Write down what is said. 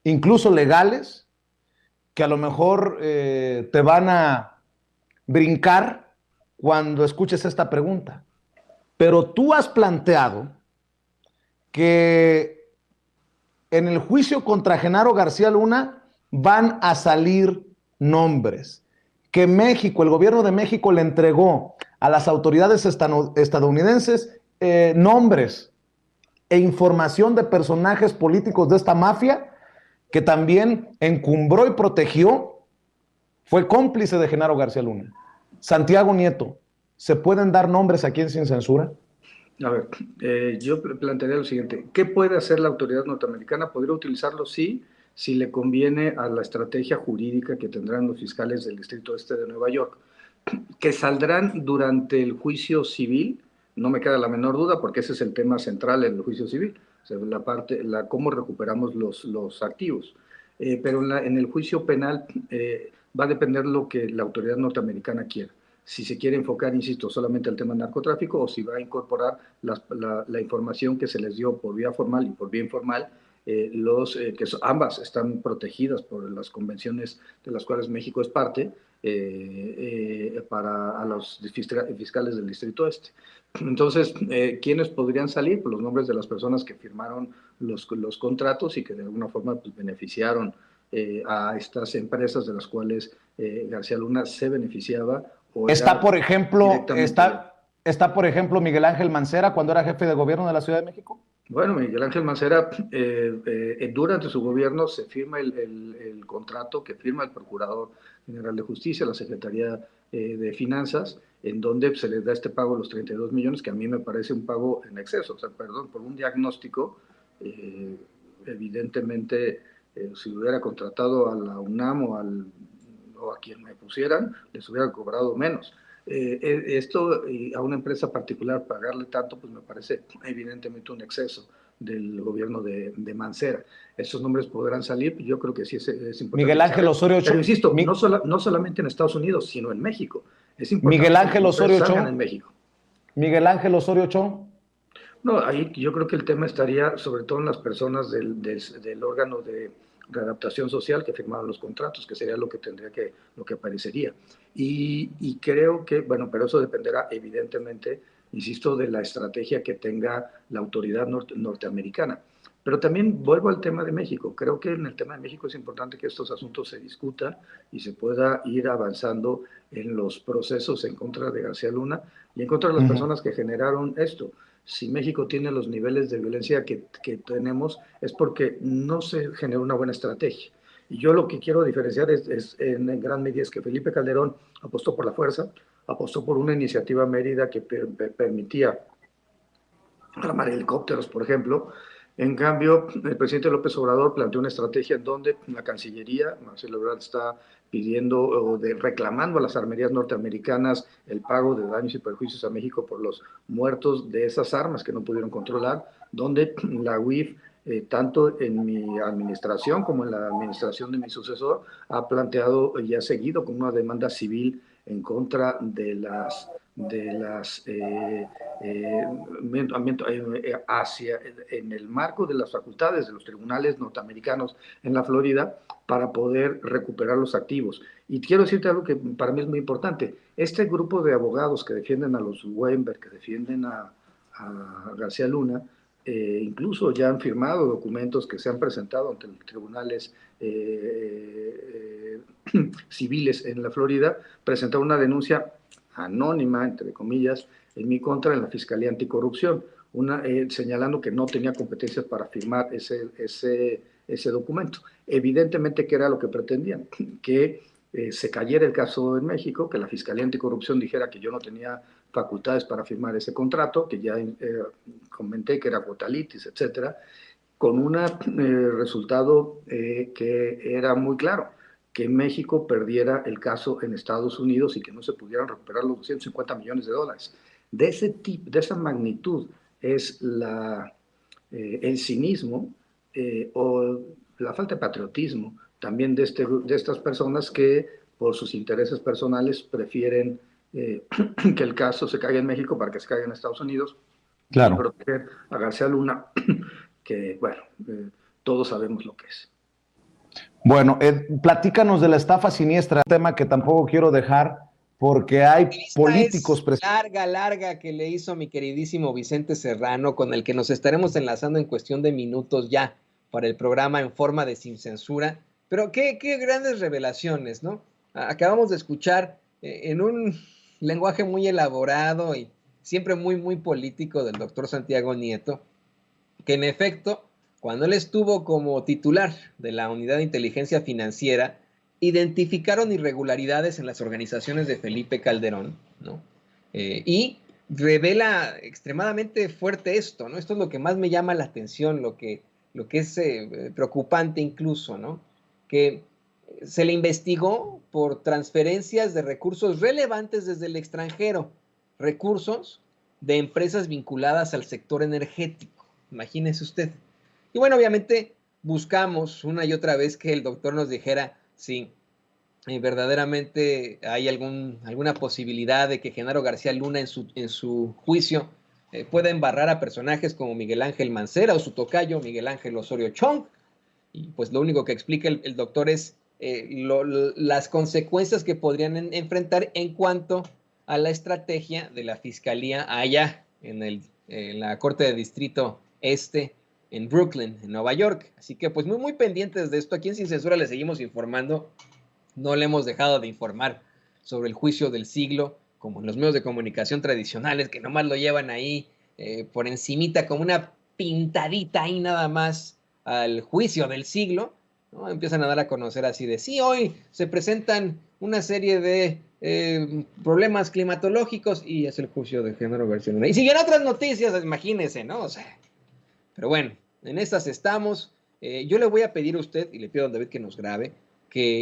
incluso legales, que a lo mejor te van a brincar cuando escuches esta pregunta. Pero tú has planteado que en el juicio contra Genaro García Luna van a salir nombres, que México, el gobierno de México le entregó a las autoridades estadounidenses nombres e información de personajes políticos de esta mafia que también encumbró y protegió, fue cómplice de Genaro García Luna. Santiago Nieto, ¿se pueden dar nombres aquí en Sin Censura? A ver, yo plantearía lo siguiente. ¿Qué puede hacer la autoridad norteamericana? ¿Podría utilizarlo? Sí, si le conviene a la estrategia jurídica que tendrán los fiscales del Distrito Este de Nueva York, que saldrán durante el juicio civil, no me queda la menor duda, porque ese es el tema central en el juicio civil, o sea, cómo recuperamos los activos. Pero en el juicio penal va a depender lo que la autoridad norteamericana quiera. Si se quiere enfocar, insisto, solamente al tema del narcotráfico o si va a incorporar la información que se les dio por vía formal y por vía informal, ambas están protegidas por las convenciones de las cuales México es parte, para a los fiscales del Distrito Este. Entonces, ¿quiénes podrían salir? Pues los nombres de las personas que firmaron los contratos y que de alguna forma pues, beneficiaron a estas empresas de las cuales García Luna se beneficiaba o Está, era por ejemplo, directamente de él. por ejemplo, Miguel Ángel Mancera cuando era jefe de gobierno de la Ciudad de México. Bueno, Miguel Ángel Mancera, durante su gobierno se firma el contrato que firma el Procurador General de Justicia, la Secretaría de Finanzas, en donde se les da este pago de los 32 millones, que a mí me parece un pago en exceso, o sea, perdón, por un diagnóstico, eh, evidentemente, si hubiera contratado a la UNAM o a quien me pusieran, les hubiera cobrado menos. Esto a una empresa particular pagarle tanto, pues me parece evidentemente un exceso del gobierno de Mancera. Esos nombres podrán salir, yo creo que sí es importante Miguel que se Ángel haga. Osorio Pero Ochoa, insisto, no solamente en Estados Unidos, sino en México. Es Miguel importante que los Ángel nombres Osorio salgan en Ochoa, México. Miguel Ángel Osorio Ochoa. No, ahí yo creo que el tema estaría sobre todo en las personas del órgano de readaptación social que firmaron los contratos, que sería lo que aparecería. Y creo que, bueno, pero eso dependerá evidentemente, insisto, de la estrategia que tenga la autoridad norteamericana. Pero también vuelvo al tema de México. Creo que en el tema de México es importante que estos asuntos se discutan y se pueda ir avanzando en los procesos en contra de García Luna y en contra de las personas que generaron esto. Si México tiene los niveles de violencia que tenemos, es porque no se generó una buena estrategia. Y yo lo que quiero diferenciar en gran medida es que Felipe Calderón apostó por la fuerza, apostó por una iniciativa Mérida que permitía armar helicópteros, por ejemplo. En cambio, el presidente López Obrador planteó una estrategia en donde la Cancillería, Marcelo Ebrard, está pidiendo reclamando a las armerías norteamericanas el pago de daños y perjuicios a México por los muertos de esas armas que no pudieron controlar, donde la UIF, tanto en mi administración como en la administración de mi sucesor, ha planteado y ha seguido con una demanda civil en contra de las hacia en el marco de las facultades de los tribunales norteamericanos en la Florida para poder recuperar los activos. Y quiero decirte algo que para mí es muy importante. Este grupo de abogados que defienden a los Weinberg, que defienden a García Luna, incluso ya han firmado documentos que se han presentado ante los tribunales civiles en la Florida, presentaron una denuncia anónima, entre comillas, en mi contra en la Fiscalía Anticorrupción, señalando que no tenía competencias para firmar ese documento. Evidentemente que era lo que pretendían, que se cayera el caso en México, que la Fiscalía Anticorrupción dijera que yo no tenía facultades para firmar ese contrato, que ya comenté que era cuotalitis, etcétera, con un resultado que era muy claro, que México perdiera el caso en Estados Unidos y que no se pudieran recuperar los 250 millones de dólares. De ese tipo, de esa magnitud es el cinismo o la falta de patriotismo también de estas personas que por sus intereses personales prefieren que el caso se caiga en México para que se caiga en Estados Unidos y Claro. proteger a García Luna, que bueno, todos sabemos lo que es. Bueno, platícanos de la estafa siniestra, tema que tampoco quiero dejar porque hay Esta políticos es larga que le hizo mi queridísimo Vicente Serrano, con el que nos estaremos enlazando en cuestión de minutos ya para el programa en forma de Sin Censura. Pero qué grandes revelaciones, ¿no? Acabamos de escuchar en un lenguaje muy elaborado y siempre muy político del doctor Santiago Nieto, que en efecto, cuando él estuvo como titular de la Unidad de Inteligencia Financiera, identificaron irregularidades en las organizaciones de Felipe Calderón, ¿no? Y revela extremadamente fuerte esto, ¿no? Esto es lo que más me llama la atención, lo que es preocupante incluso, ¿no? Que se le investigó por transferencias de recursos relevantes desde el extranjero, recursos de empresas vinculadas al sector energético. Imagínese usted. Y bueno, obviamente buscamos una y otra vez que el doctor nos dijera si verdaderamente hay alguna posibilidad de que Genaro García Luna en su juicio pueda embarrar a personajes como Miguel Ángel Mancera o su tocayo Miguel Ángel Osorio Chong. Y pues lo único que explica el doctor es las consecuencias que podrían enfrentar en cuanto a la estrategia de la fiscalía allá en la Corte de Distrito Este en Brooklyn, en Nueva York. Así que pues muy pendientes de esto. Aquí en Sin Censura le seguimos informando. No le hemos dejado de informar sobre el juicio del siglo, como en los medios de comunicación tradicionales, que nomás lo llevan ahí por encimita, como una pintadita ahí nada más al juicio del siglo, ¿no? Empiezan a dar a conocer así de, sí, hoy se presentan una serie de problemas climatológicos y es el juicio de Genaro García Luna. Y siguen otras noticias, imagínense, ¿no? O sea, pero bueno, en estas estamos. Yo le voy a pedir a usted, y le pido a David que nos grabe, que